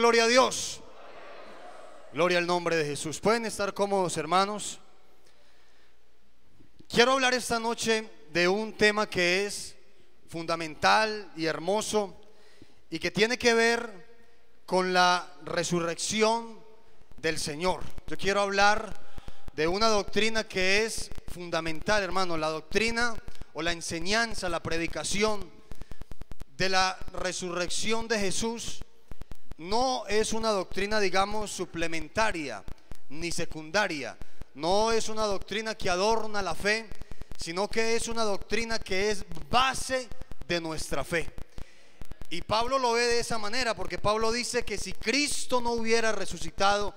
Gloria a Dios. Gloria al nombre de Jesús. Pueden estar cómodos, hermanos. Quiero hablar esta noche de un tema que es fundamental y hermoso y que tiene que ver con la resurrección del Señor. Yo quiero hablar de una doctrina que es fundamental, hermano. La doctrina o la enseñanza, la predicación de la resurrección de Jesús no es una doctrina, digamos, suplementaria ni secundaria. No es una doctrina que adorna la fe, sino que es una doctrina que es base de nuestra fe. Y Pablo lo ve de esa manera, porque Pablo dice que si Cristo no hubiera resucitado,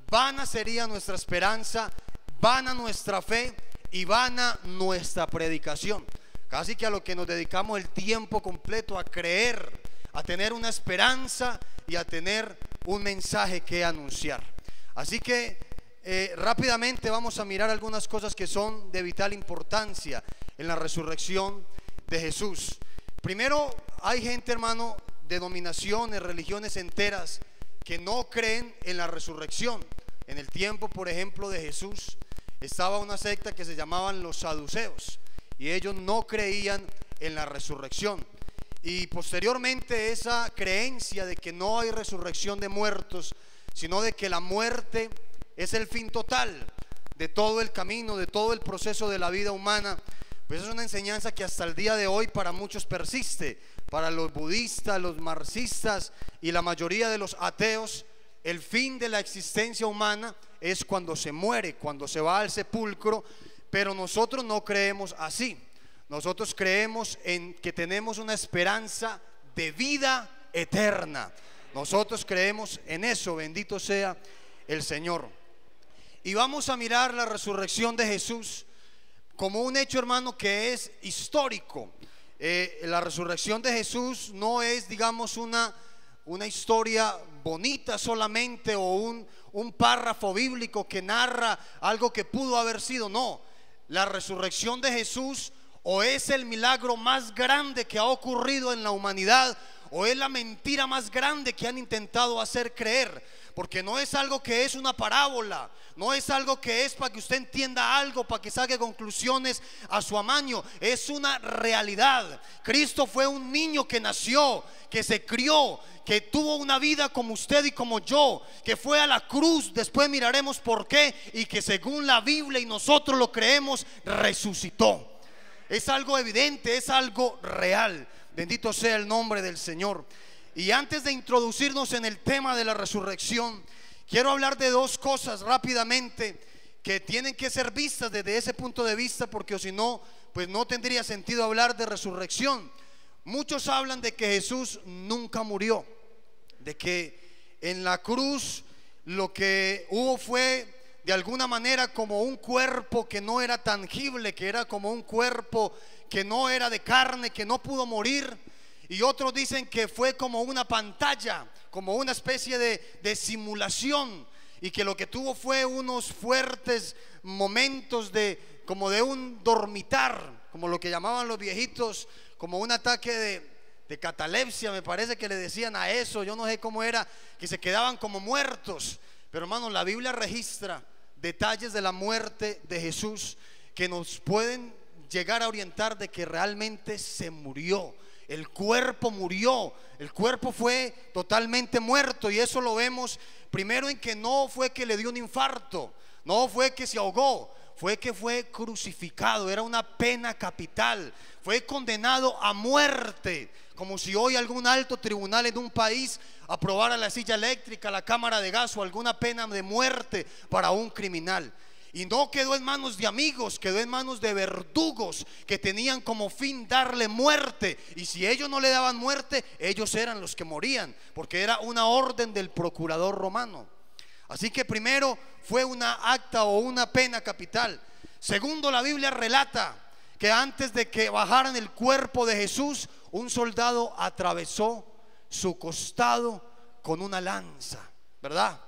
vana sería nuestra esperanza, vana nuestra fe y vana nuestra predicación. Casi que a lo que nos dedicamos el tiempo completo, a creer, a tener una esperanza y a tener un mensaje que anunciar. Así que rápidamente vamos a mirar algunas cosas que son de vital importancia en la resurrección de Jesús. Primero, hay gente, hermano, denominaciones, religiones enteras que no creen en la resurrección. En el tiempo, por ejemplo, de Jesús, estaba una secta que se llamaban los saduceos, y ellos no creían en la resurrección. Y posteriormente esa creencia de que no hay resurrección de muertos, sino de que la muerte es el fin total de todo el camino, de todo el proceso de la vida humana, pues es una enseñanza que hasta el día de hoy para muchos persiste. Para los budistas, los marxistas y la mayoría de los ateos, el fin de la existencia humana es cuando se muere, cuando se va al sepulcro. Pero nosotros no creemos así. Nosotros creemos en que tenemos una esperanza de vida eterna. Nosotros creemos en eso, bendito sea el Señor. Y vamos a mirar la resurrección de Jesús como un hecho, hermano, que es histórico. La resurrección de Jesús no es, digamos, una historia bonita solamente, o un párrafo bíblico que narra algo que pudo haber sido. No, la resurrección de Jesús o es el milagro más grande que ha ocurrido en la humanidad, o es la mentira más grande que han intentado hacer creer. Porque no es algo que es una parábola, no es algo que es para que usted entienda algo, para que saque conclusiones a su amaño. Es una realidad. Cristo fue un niño que nació, que se crió, que tuvo una vida como usted y como yo, que fue a la cruz, después miraremos por qué, y que según la Biblia y nosotros lo creemos, resucitó. Es algo evidente, es algo real. Bendito sea el nombre del Señor. Y antes de introducirnos en el tema de la resurrección, quiero hablar de dos cosas rápidamente que tienen que ser vistas desde ese punto de vista, porque si no, pues no tendría sentido hablar de resurrección. Muchos hablan de que Jesús nunca murió, de que en la cruz lo que hubo fue de alguna manera como un cuerpo que no era tangible, que era como un cuerpo que no era de carne, que no pudo morir. Y otros dicen que fue como una pantalla, como una especie de simulación, y que lo que tuvo fue unos fuertes momentos como de un dormitar, como lo que llamaban los viejitos, como un ataque de catalepsia, me parece que le decían a eso. Yo no sé cómo era, que se quedaban como muertos. Pero hermano, la Biblia registra detalles de la muerte de Jesús que nos pueden llegar a orientar de que realmente se murió. El cuerpo murió, el cuerpo fue totalmente muerto. Y eso lo vemos primero en que no fue que le dio un infarto, no fue que se ahogó, fue que fue crucificado. Era una pena capital, fue condenado a muerte. Como si hoy algún alto tribunal en un país aprobara la silla eléctrica, la cámara de gas o alguna pena de muerte para un criminal. Y no quedó en manos de amigos, quedó en manos de verdugos que tenían como fin darle muerte. Y si ellos no le daban muerte, ellos eran los que morían, porque era una orden del procurador romano. Así que primero fue una acta o una pena capital. Segundo, la Biblia relata que antes de que bajaran el cuerpo de Jesús, un soldado atravesó su costado con una lanza, ¿verdad?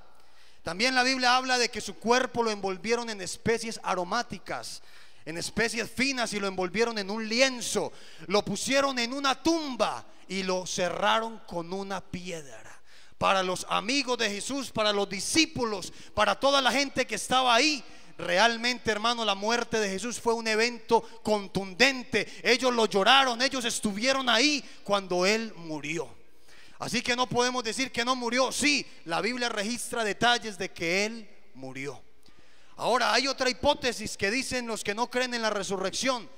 También la Biblia habla de que su cuerpo lo envolvieron en especies aromáticas, en especies finas, y lo envolvieron en un lienzo, lo pusieron en una tumba y lo cerraron con una piedra. para los amigos de Jesús, para los discípulos, para toda la gente que estaba ahí. Realmente, hermano, la muerte de Jesús fue un evento contundente. Ellos lo lloraron, ellos estuvieron ahí cuando Él murió. Así que no podemos decir que no murió. Sí, la Biblia registra detalles de que Él murió. Ahora, hay otra hipótesis que dicen los que no creen en la resurrección,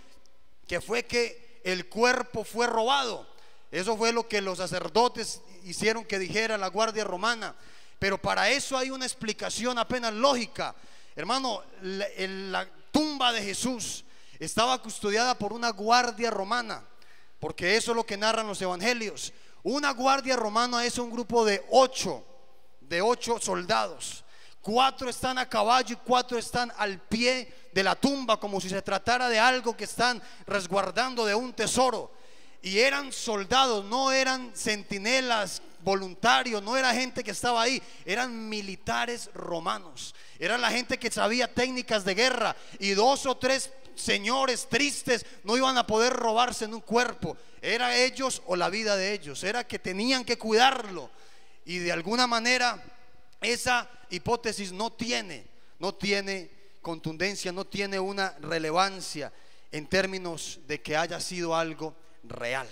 que fue que el cuerpo fue robado. Eso fue lo que los sacerdotes hicieron que dijera la guardia romana. Pero para eso hay una explicación apenas lógica. Hermano, la tumba de Jesús estaba custodiada por una guardia romana, porque eso es lo que narran los evangelios. Una guardia romana es un grupo de ocho soldados. 4 están a caballo y 4 están al pie de la tumba, como si se tratara de algo que están resguardando, de un tesoro. Y eran soldados, no eran centinelas voluntarios, no era gente que estaba ahí, eran militares romanos. Era la gente que sabía técnicas de guerra, y 2 o 3 señores tristes no iban a poder robarse en un cuerpo. Era ellos o la vida de ellos, era que tenían que cuidarlo. Y de alguna manera esa hipótesis no tiene contundencia, no tiene una relevancia en términos de que haya sido algo real.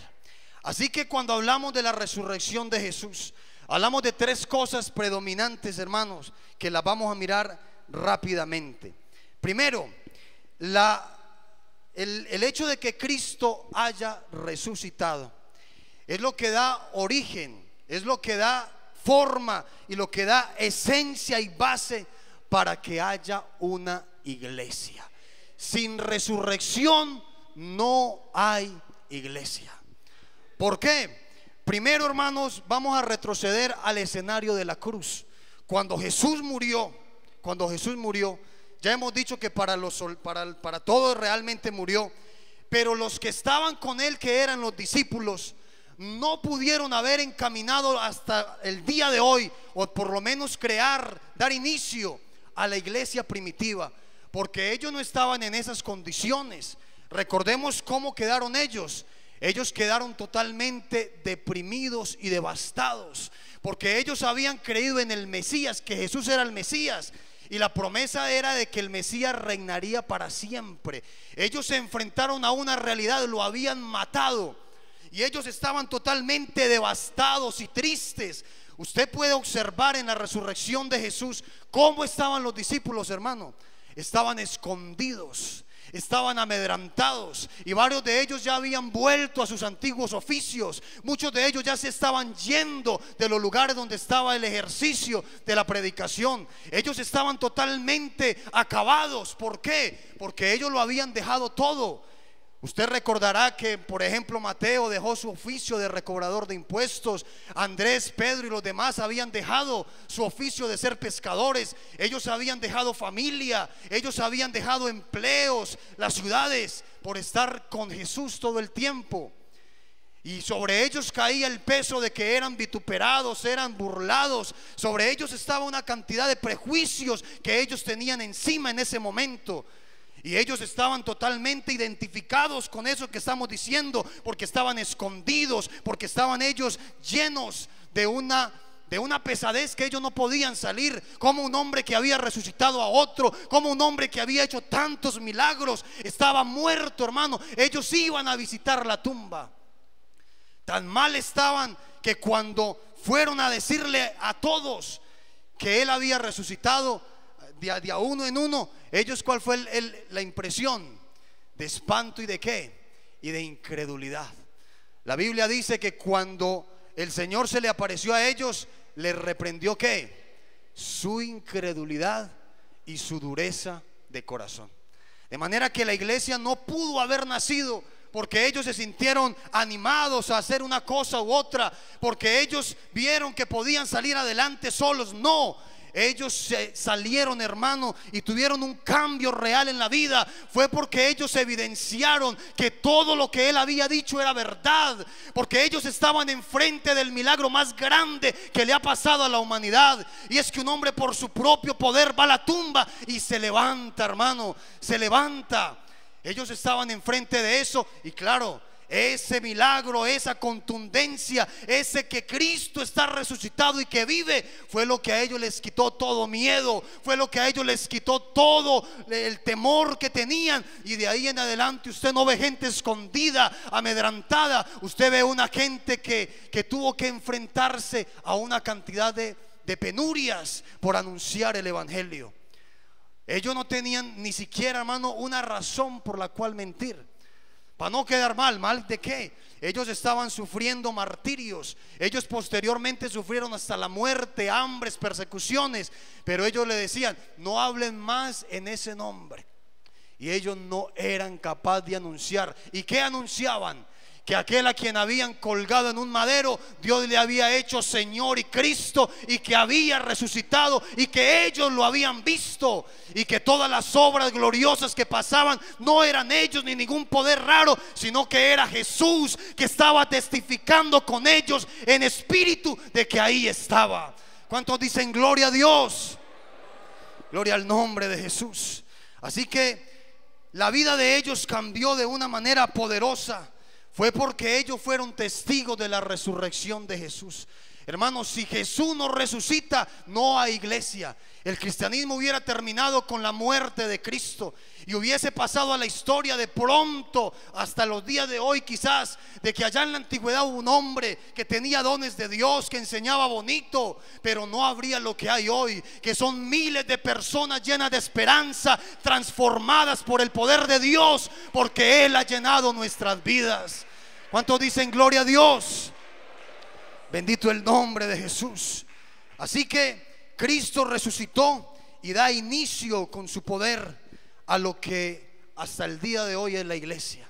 Así que cuando hablamos de la resurrección de Jesús, hablamos de 3 cosas predominantes, hermanos, que las vamos a mirar rápidamente. Primero, el hecho de que Cristo haya resucitado es lo que da origen, es lo que da forma y lo que da esencia y base para que haya una iglesia. Sin resurrección no hay iglesia. ¿Por qué? Primero, hermanos, vamos a retroceder al escenario de la cruz. Cuando Jesús murió, ya hemos dicho que para todos realmente murió, pero los que estaban con Él, que eran los discípulos, no pudieron haber encaminado hasta el día de hoy, o por lo menos dar inicio a la iglesia primitiva, porque ellos no estaban en esas condiciones. Recordemos cómo quedaron ellos. Ellos quedaron totalmente deprimidos y devastados, porque ellos habían creído en el Mesías, que Jesús era el Mesías, y la promesa era de que el Mesías reinaría para siempre. Ellos se enfrentaron a una realidad, lo habían matado, y ellos estaban totalmente devastados y tristes. Usted puede observar en la resurrección de Jesús cómo estaban los discípulos, hermano. Estaban escondidos, estaban amedrentados, y varios de ellos ya habían vuelto a sus antiguos oficios. Muchos de ellos ya se estaban yendo de los lugares donde estaba el ejercicio de la predicación. Ellos estaban totalmente acabados. ¿Por qué? Porque ellos lo habían dejado todo. Usted recordará que, por ejemplo, Mateo dejó su oficio de recobrador de impuestos. Andrés, Pedro y los demás habían dejado su oficio de ser pescadores. Ellos habían dejado familia, ellos habían dejado empleos, las ciudades, por estar con Jesús todo el tiempo. Y sobre ellos caía el peso de que eran vituperados, eran burlados. Sobre ellos estaba una cantidad de prejuicios que ellos tenían encima en ese momento. Y ellos estaban totalmente identificados con eso que estamos diciendo, porque estaban escondidos, porque estaban ellos llenos de una pesadez que ellos no podían salir. Como un hombre que había resucitado a otro, como un hombre que había hecho tantos milagros, estaba muerto, hermano. Ellos iban a visitar la tumba. Tan mal estaban que cuando fueron a decirle a todos que Él había resucitado, de a uno en uno, ellos, ¿cuál fue la impresión? De espanto y de ¿qué? Y de incredulidad. La Biblia dice que cuando el Señor se le apareció a ellos, les reprendió ¿qué? Su incredulidad y su dureza de corazón. De manera que la iglesia no pudo haber nacido porque ellos se sintieron animados a hacer una cosa u otra, porque ellos vieron que podían salir adelante solos. No, ellos salieron, hermano, y tuvieron un cambio real en la vida. Fue porque ellos evidenciaron que todo lo que Él había dicho era verdad, porque ellos estaban enfrente del milagro más grande que le ha pasado a la humanidad, y es que un hombre por su propio poder va a la tumba y se levanta, hermano, se levanta. Ellos estaban enfrente de eso, y claro, ese milagro, esa contundencia, ese que Cristo está resucitado y que vive, fue lo que a ellos les quitó todo miedo, fue lo que a ellos les quitó todo el temor que tenían. Y de ahí en adelante usted no ve gente escondida, amedrantada. Usted ve una gente que tuvo que enfrentarse a una cantidad de penurias por anunciar el evangelio. Ellos no tenían ni siquiera, hermano, una razón por la cual mentir. Para no quedar mal de qué. Ellos estaban sufriendo martirios. Ellos posteriormente sufrieron hasta la muerte, hambres, persecuciones. Pero ellos le decían: no hablen más en ese nombre. Y ellos no eran capaces de anunciar. ¿Y qué anunciaban? Que aquel a quien habían colgado en un madero, Dios le había hecho Señor y Cristo, y que había resucitado, y que ellos lo habían visto, y que todas las obras gloriosas que pasaban no eran ellos ni ningún poder raro, sino que era Jesús que estaba testificando con ellos en espíritu de que ahí estaba. ¿Cuántos dicen gloria a Dios? Gloria al nombre de Jesús. Así que la vida de ellos cambió de una manera poderosa. Fue porque ellos fueron testigos de la resurrección de Jesús. Hermanos, si Jesús no resucita, no hay iglesia. El cristianismo hubiera terminado con la muerte de Cristo y hubiese pasado a la historia de pronto hasta los días de hoy, quizás, de que allá en la antigüedad hubo un hombre que tenía dones de Dios, que enseñaba bonito, pero no habría lo que hay hoy, que son miles de personas llenas de esperanza, transformadas por el poder de Dios, porque Él ha llenado nuestras vidas. ¿Cuántos dicen gloria a Dios? Bendito el nombre de Jesús. Así que Cristo resucitó y da inicio con su poder a lo que hasta el día de hoy es la iglesia.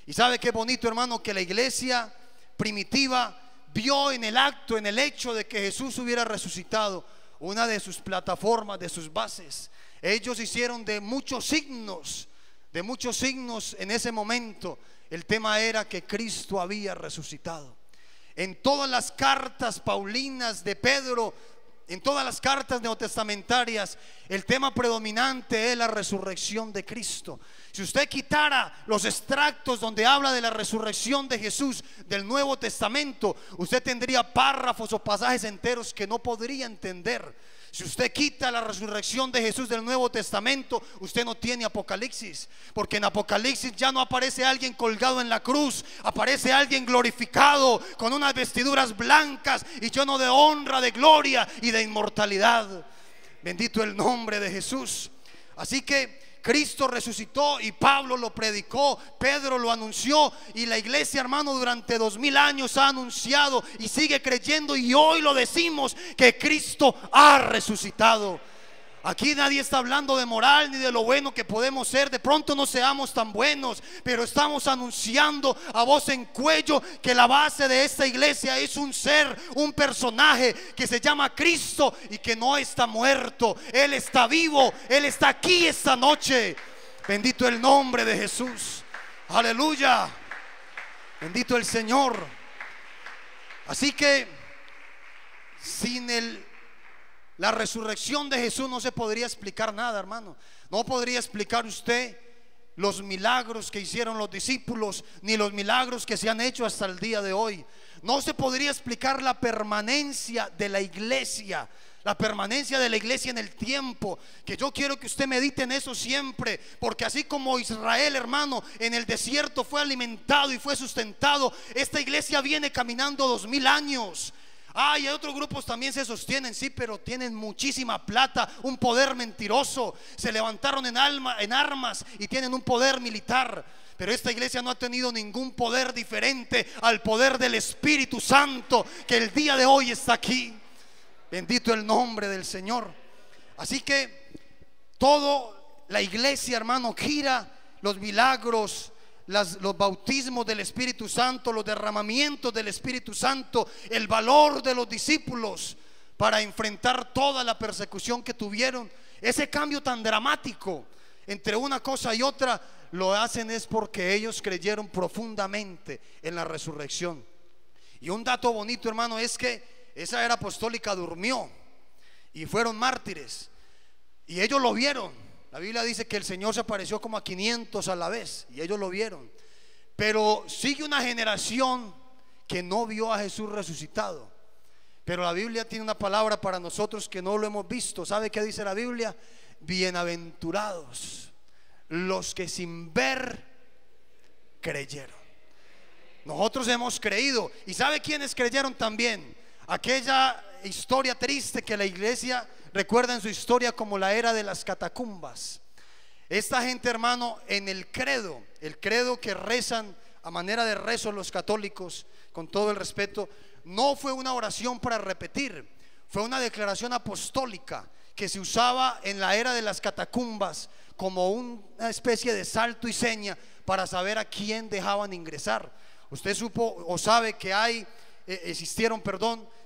Y sabe qué bonito, hermano, que la iglesia primitiva vio en el acto, en el hecho de que Jesús hubiera resucitado, una de sus plataformas, de sus bases. Ellos hicieron de muchos signos en ese momento. El tema era que Cristo había resucitado. En todas las cartas paulinas de Pedro, en todas las cartas neotestamentarias, el tema predominante es la resurrección de Cristo. Si usted quitara los extractos donde habla de la resurrección de Jesús del Nuevo Testamento, usted tendría párrafos o pasajes enteros que no podría entender. Si usted quita la resurrección de Jesús del Nuevo Testamento, usted no tiene Apocalipsis, porque en Apocalipsis ya no aparece alguien colgado en la cruz, aparece alguien glorificado con unas vestiduras blancas y lleno de honra, de gloria y de inmortalidad. Bendito el nombre de Jesús. Así que Cristo resucitó y Pablo lo predicó, Pedro lo anunció, y la iglesia, hermano, durante 2000 años ha anunciado y sigue creyendo, y hoy lo decimos, que Cristo ha resucitado. Aquí nadie está hablando de moral ni de lo bueno que podemos ser. De pronto no seamos tan buenos, pero estamos anunciando a voz en cuello que la base de esta iglesia es un ser, un personaje que se llama Cristo y que no está muerto. Él está vivo, Él está aquí esta noche. Bendito el nombre de Jesús. Aleluya. Bendito el Señor. Así que sin la resurrección de Jesús no se podría explicar nada, hermano. No podría explicar usted los milagros que hicieron los discípulos, ni los milagros que se han hecho hasta el día de hoy. No se podría explicar la permanencia de la iglesia, la permanencia de la iglesia en el tiempo. Que yo quiero que usted medite en eso siempre, porque así como Israel, hermano, en el desierto fue alimentado y fue sustentado, esta iglesia viene caminando 2000 años. Y otros grupos también se sostienen, sí, pero tienen muchísima plata, un poder mentiroso. Se levantaron en armas y tienen un poder militar. Pero esta iglesia no ha tenido ningún poder diferente al poder del Espíritu Santo, que el día de hoy está aquí. Bendito el nombre del Señor. Así que toda la iglesia, hermano, gira, los milagros, los bautismos del Espíritu Santo, los derramamientos del Espíritu Santo, el valor de los discípulos para enfrentar toda la persecución que tuvieron. Ese cambio tan dramático entre una cosa y otra lo hacen es porque ellos creyeron profundamente en la resurrección. Y un dato bonito, hermano, es que esa era apostólica durmió y fueron mártires, y ellos lo vieron. La Biblia dice que el Señor se apareció como a 500 a la vez, y ellos lo vieron. Pero sigue una generación que no vio a Jesús resucitado. Pero la Biblia tiene una palabra para nosotros que no lo hemos visto. ¿Sabe qué dice la Biblia? Bienaventurados los que sin ver creyeron. Nosotros hemos creído. ¿Y sabe quiénes creyeron también? Aquella historia triste que la iglesia recuerda en su historia como la era de las catacumbas. Esta gente, hermano, en el credo que rezan a manera de rezo los católicos, con todo el respeto, no fue una oración para repetir, fue una declaración apostólica que se usaba en la era de las catacumbas como una especie de salto y seña para saber a quién dejaban ingresar. Usted supo o sabe que existieron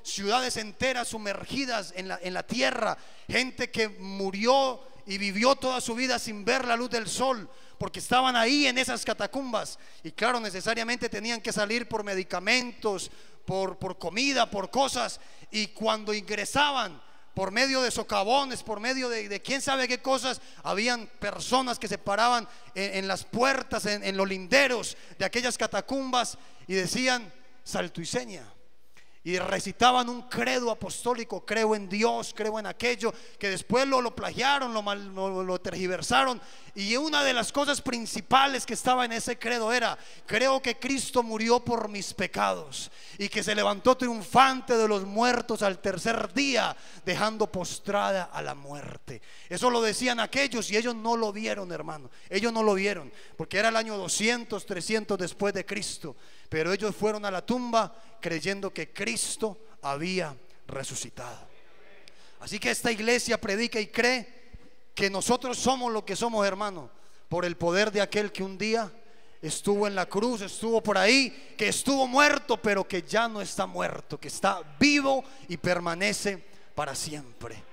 ciudades enteras sumergidas en la tierra, gente que murió y vivió toda su vida sin ver la luz del sol, porque estaban ahí en esas catacumbas. Y claro, necesariamente tenían que salir por medicamentos, por comida, por cosas. Y cuando ingresaban por medio de socavones, por medio de quién sabe qué cosas, habían personas que se paraban en las puertas, en los linderos de aquellas catacumbas, y decían salto y seña, y recitaban un credo apostólico: creo en Dios, creo en aquello, que después lo plagiaron, lo tergiversaron. Y una de las cosas principales que estaba en ese credo era: creo que Cristo murió por mis pecados y que se levantó triunfante de los muertos al tercer día, dejando postrada a la muerte. Eso lo decían aquellos, y ellos no lo vieron, hermano. Ellos no lo vieron porque era el año 200, 300 después de Cristo. Pero ellos fueron a la tumba creyendo que Cristo había resucitado. Así que esta iglesia predica y cree que nosotros somos lo que somos, hermano, por el poder de aquel que un día estuvo en la cruz, estuvo por ahí, que estuvo muerto, pero que ya no está muerto, que está vivo y permanece para siempre.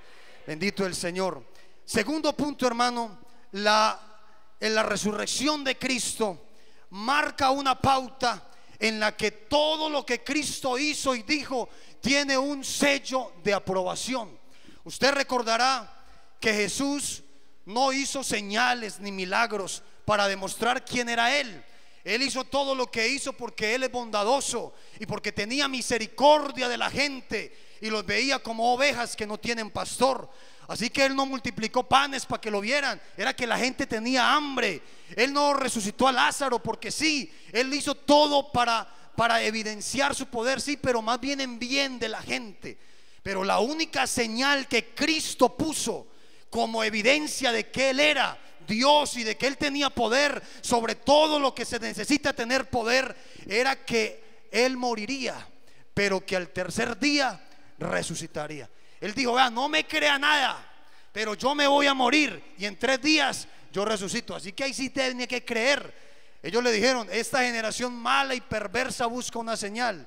Bendito el Señor. Segundo punto, hermano, en la resurrección de Cristo marca una pauta en la que todo lo que Cristo hizo y dijo tiene un sello de aprobación. Usted recordará que Jesús no hizo señales ni milagros para demostrar quién era Él. Él hizo todo lo que hizo porque Él es bondadoso y porque tenía misericordia de la gente y los veía como ovejas que no tienen pastor. Así que Él no multiplicó panes para que lo vieran, era que la gente tenía hambre. Él no resucitó a Lázaro porque sí. Él hizo todo para evidenciar su poder, sí, pero más bien en bien de la gente. Pero la única señal que Cristo puso como evidencia de que Él era Dios y de que Él tenía poder sobre todo lo que se necesita tener poder, era que Él moriría, pero que al tercer día resucitaría. Él dijo: vea, no me crea nada, pero yo me voy a morir y en 3 días yo resucito. Así que ahí sí tiene que creer. Ellos le dijeron: esta generación mala y perversa busca una señal,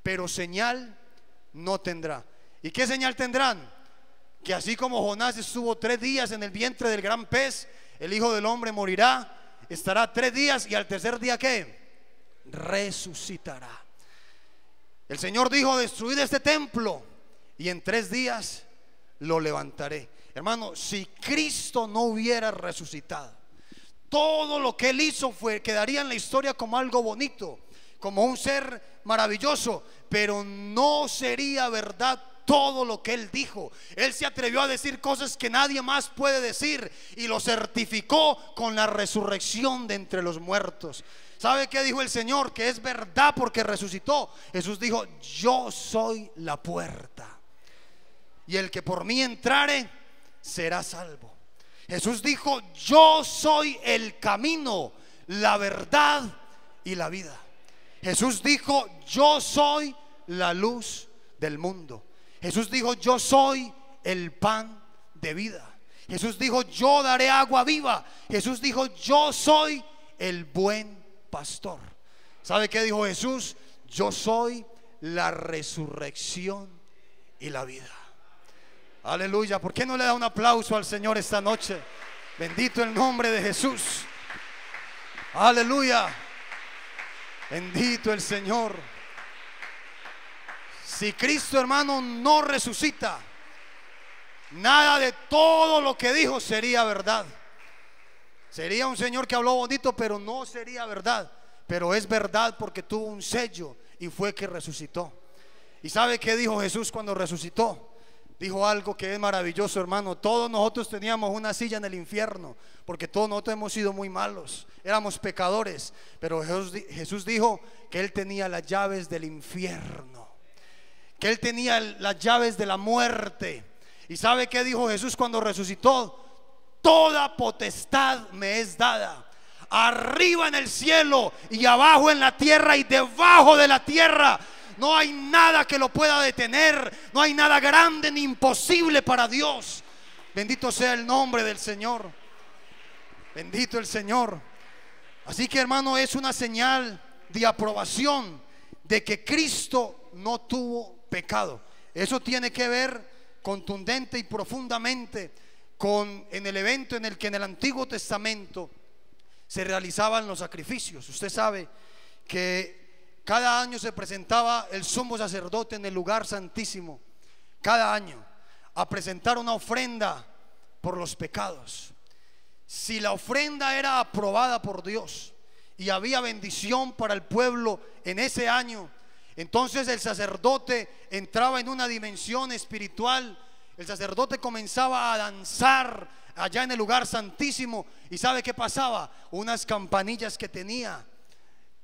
pero señal no tendrá. ¿Y qué señal tendrán? Que así como Jonás estuvo 3 días en el vientre del gran pez, el Hijo del Hombre morirá, estará 3 días y al tercer día ¿qué? Resucitará. El Señor dijo: destruid este templo y en 3 días lo levantaré. Hermano, si Cristo no hubiera resucitado, todo lo que Él hizo quedaría en la historia como algo bonito, como un ser maravilloso, pero no sería verdad todo lo que Él dijo. Él se atrevió a decir cosas que nadie más puede decir y lo certificó con la resurrección de entre los muertos. ¿Sabe qué dijo el Señor? Que es verdad porque resucitó. Jesús dijo: yo soy la puerta, y el que por mí entrare será salvo. Jesús dijo: yo soy el camino, la verdad y la vida. Jesús dijo: yo soy la luz del mundo. Jesús dijo: yo soy el pan de vida. Jesús dijo: yo daré agua viva. Jesús dijo: yo soy el buen pastor. ¿Sabe qué dijo Jesús? Yo soy la resurrección y la vida. Aleluya. ¿Por qué no le da un aplauso al Señor esta noche? Bendito el nombre de Jesús. Aleluya. Bendito el Señor. Si Cristo, hermano, no resucita, nada de todo lo que dijo sería verdad. Sería un Señor que habló bonito, pero no sería verdad. pero es verdad porque tuvo un sello y fue que resucitó. ¿Y sabe qué dijo Jesús cuando resucitó? Dijo algo que es maravilloso, hermano. Todos nosotros teníamos una silla en el infierno, porque todos nosotros hemos sido muy malos, éramos pecadores, pero Jesús dijo que Él tenía las llaves del infierno, que Él tenía las llaves de la muerte. ¿Y sabe qué dijo Jesús cuando resucitó? Toda potestad me es dada, arriba en el cielo y abajo en la tierra y debajo de la tierra. No hay nada que lo pueda detener, no hay nada grande ni imposible para Dios. Bendito sea el nombre del Señor. Bendito el Señor. Así que, hermano, es una señal de aprobación de que Cristo no tuvo pecado. Eso tiene que ver contundente y profundamente en el evento en el que en el Antiguo Testamento se realizaban los sacrificios. Usted sabe que cada año se presentaba el sumo sacerdote en el lugar santísimo, cada año, a presentar una ofrenda por los pecados. Si la ofrenda era aprobada por Dios y había bendición para el pueblo en ese año, entonces el sacerdote entraba en una dimensión espiritual. El sacerdote comenzaba a danzar allá en el lugar santísimo. ¿Y sabe qué pasaba? Unas campanillas que tenía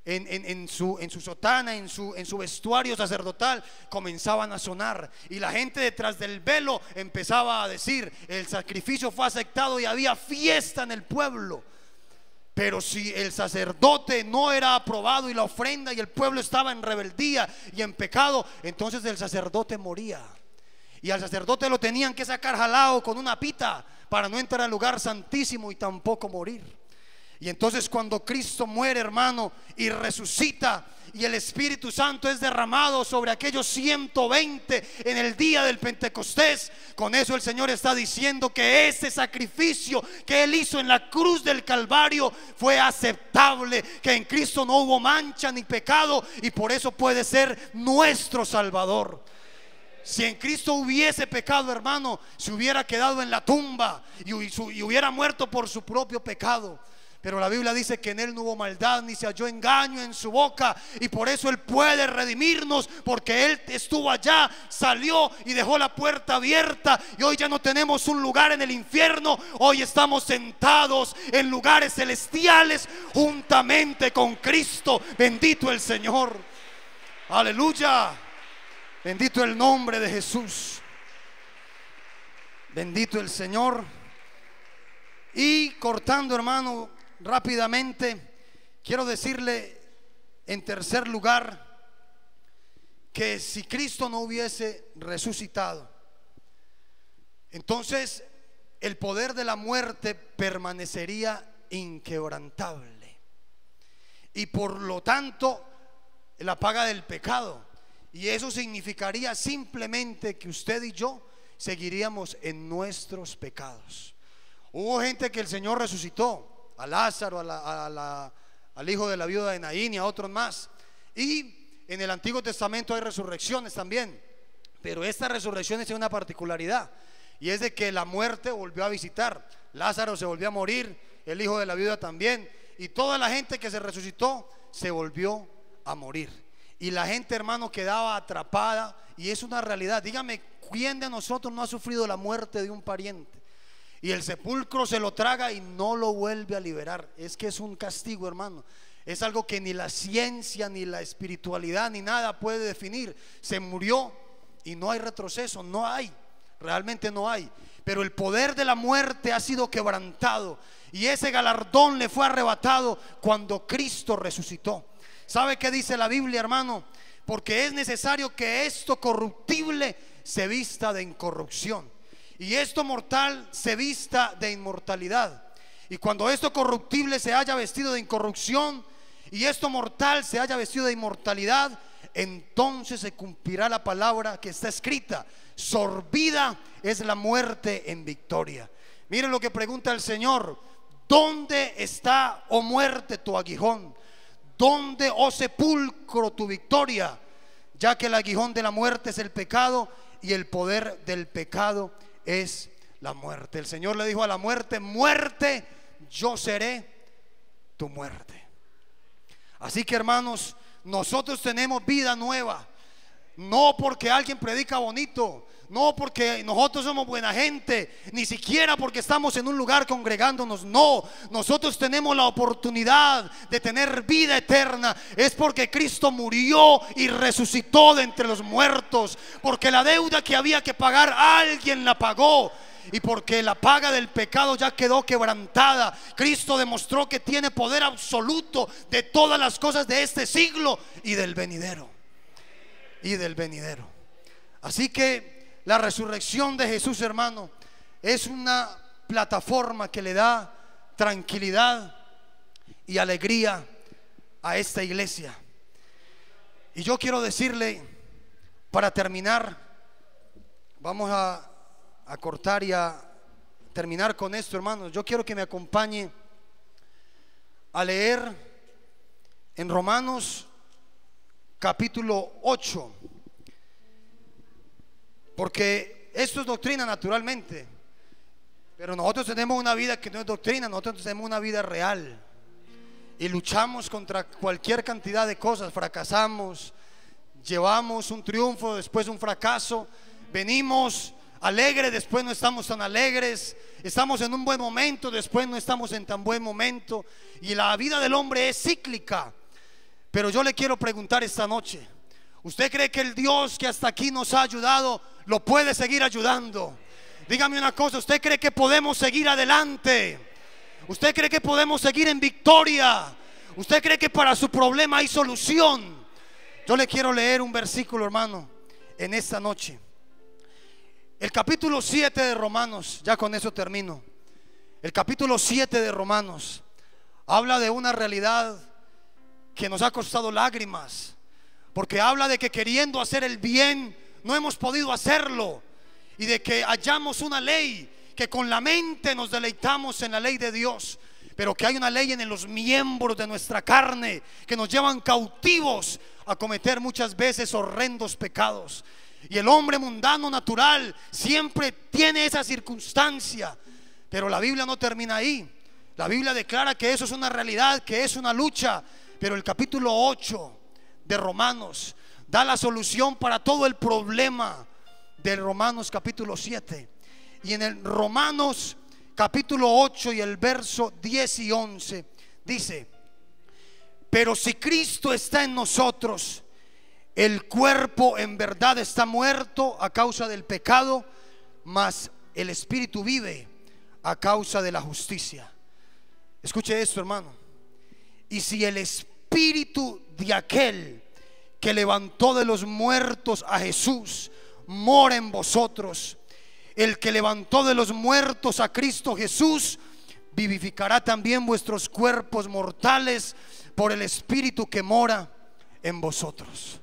en su sotana, en su vestuario sacerdotal, comenzaban a sonar, y la gente detrás del velo empezaba a decir: el sacrificio fue aceptado, y había fiesta en el pueblo. Pero si el sacerdote no era aprobado y la ofrenda, y el pueblo estaba en rebeldía y en pecado, entonces el sacerdote moría, y al sacerdote lo tenían que sacar jalado con una pita para no entrar al lugar santísimo y tampoco morir. Y entonces cuando Cristo muere, hermano, y resucita, y el Espíritu Santo es derramado sobre aquellos 120 en el día del Pentecostés, con eso el Señor está diciendo que ese sacrificio que Él hizo en la cruz del Calvario fue aceptable, que en Cristo no hubo mancha ni pecado, y por eso puede ser nuestro Salvador. Si en Cristo hubiese pecado, hermano, se hubiera quedado en la tumba y hubiera muerto por su propio pecado. Pero la Biblia dice que en Él no hubo maldad, ni se halló engaño en su boca, y por eso Él puede redimirnos, porque Él estuvo allá, salió y dejó la puerta abierta, y hoy ya no tenemos un lugar en el infierno. Hoy estamos sentados en lugares celestiales juntamente con Cristo. Bendito el Señor. Aleluya. Bendito el nombre de Jesús. Bendito el Señor. Y cortando, hermano, rápidamente, quiero decirle en tercer lugar que si Cristo no hubiese resucitado, entonces el poder de la muerte permanecería inquebrantable, y por lo tanto la paga del pecado, y eso significaría simplemente que usted y yo seguiríamos en nuestros pecados. Hubo gente que el Señor resucitó, a Lázaro, al hijo de la viuda de Naín y a otros más. Y en el Antiguo Testamento hay resurrecciones también, pero esta resurrección tiene una particularidad, y es de que la muerte volvió a visitar. Lázaro se volvió a morir, el hijo de la viuda también, y toda la gente que se resucitó se volvió a morir. Y la gente, hermano, quedaba atrapada, y es una realidad. Dígame, ¿quién de nosotros no ha sufrido la muerte de un pariente? Y el sepulcro se lo traga y no lo vuelve a liberar. Es que es un castigo, hermano. Es algo que ni la ciencia, ni la espiritualidad, ni nada puede definir. Se murió y no hay retroceso, no hay, realmente no hay. Pero el poder de la muerte ha sido quebrantado, y ese galardón le fue arrebatado cuando Cristo resucitó. ¿Sabe qué dice la Biblia, hermano? Porque es necesario que esto corruptible se vista de incorrupción, y esto mortal se vista de inmortalidad. Y cuando esto corruptible se haya vestido de incorrupción, y esto mortal se haya vestido de inmortalidad, entonces se cumplirá la palabra que está escrita: sorbida es la muerte en victoria. Miren lo que pregunta el Señor: ¿dónde está, oh muerte, tu aguijón? ¿Dónde, oh sepulcro, tu victoria? Ya que el aguijón de la muerte es el pecado, y el poder del pecado es la muerte. El Señor le dijo a la muerte: muerte, yo seré tu muerte. Así que, hermanos, nosotros tenemos vida nueva. No porque alguien predica bonito, no porque nosotros somos buena gente, ni siquiera porque estamos en un lugar congregándonos. No, nosotros tenemos la oportunidad de tener vida eterna. Es porque Cristo murió y resucitó de entre los muertos, porque la deuda que había que pagar alguien la pagó, y porque la paga del pecado ya quedó quebrantada. Cristo demostró que tiene poder absoluto de todas las cosas de este siglo y del venidero. Así que la resurrección de Jesús, hermano, es una plataforma que le da tranquilidad y alegría a esta iglesia. Y yo quiero decirle, para terminar, vamos a cortar y a terminar con esto, hermanos. Yo quiero que me acompañe a leer en Romanos capítulo 8, porque esto es doctrina naturalmente, pero nosotros tenemos una vida que no es doctrina. Nosotros tenemos una vida real y luchamos contra cualquier cantidad de cosas. Fracasamos, llevamos un triunfo, después un fracaso, venimos alegres, después no estamos tan alegres, estamos en un buen momento, después no estamos en tan buen momento, y la vida del hombre es cíclica. Pero yo le quiero preguntar esta noche, ¿usted cree que el Dios que hasta aquí nos ha ayudado lo puede seguir ayudando? Dígame una cosa, ¿usted cree que podemos seguir adelante? ¿Usted cree que podemos seguir en victoria? ¿Usted cree que para su problema hay solución? Yo le quiero leer un versículo, hermano, en esta noche. El capítulo 7 de Romanos, ya con eso termino. El capítulo 7 de Romanos habla de una realidad que nos ha costado lágrimas, porque habla de que queriendo hacer el bien no hemos podido hacerlo, y de que hallamos una ley, que con la mente nos deleitamos en la ley de Dios, pero que hay una ley en los miembros de nuestra carne que nos llevan cautivos a cometer muchas veces horrendos pecados. Y el hombre mundano natural siempre tiene esa circunstancia, pero la Biblia no termina ahí. La Biblia declara que eso es una realidad, que es una lucha. Pero el capítulo 8 de Romanos da la solución para todo el problema de Romanos capítulo 7. Y en el Romanos capítulo 8 y el verso 10 y 11 dice: pero si Cristo está en nosotros, el cuerpo en verdad está muerto a causa del pecado, mas el espíritu vive a causa de la justicia. Escuche esto, hermano. Y si el espíritu de aquel que levantó de los muertos a Jesús mora en vosotros, el que levantó de los muertos a Cristo Jesús vivificará también vuestros cuerpos mortales por el espíritu que mora en vosotros.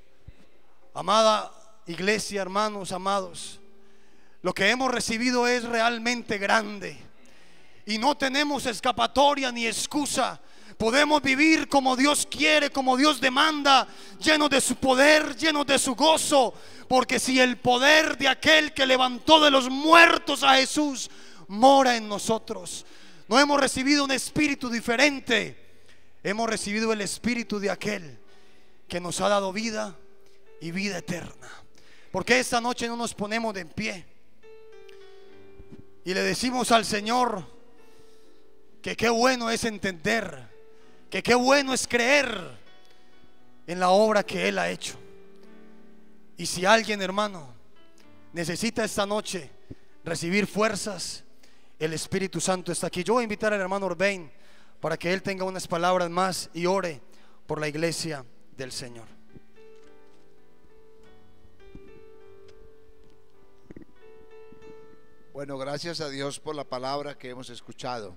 Amada iglesia, hermanos amados, lo que hemos recibido es realmente grande y no tenemos escapatoria ni excusa. Podemos vivir como Dios quiere, como Dios demanda, llenos de su poder, llenos de su gozo, porque si el poder de aquel que levantó de los muertos a Jesús mora en nosotros, no hemos recibido un espíritu diferente, hemos recibido el espíritu de aquel que nos ha dado vida y vida eterna. Porque esta noche no nos ponemos de pie y le decimos al Señor que qué bueno es entender, que qué bueno es creer en la obra que Él ha hecho. Y si alguien, hermano, necesita esta noche recibir fuerzas, el Espíritu Santo está aquí. Yo voy a invitar al hermano Orbein para que él tenga unas palabras más y ore por la iglesia del Señor. Bueno, gracias a Dios por la palabra que hemos escuchado.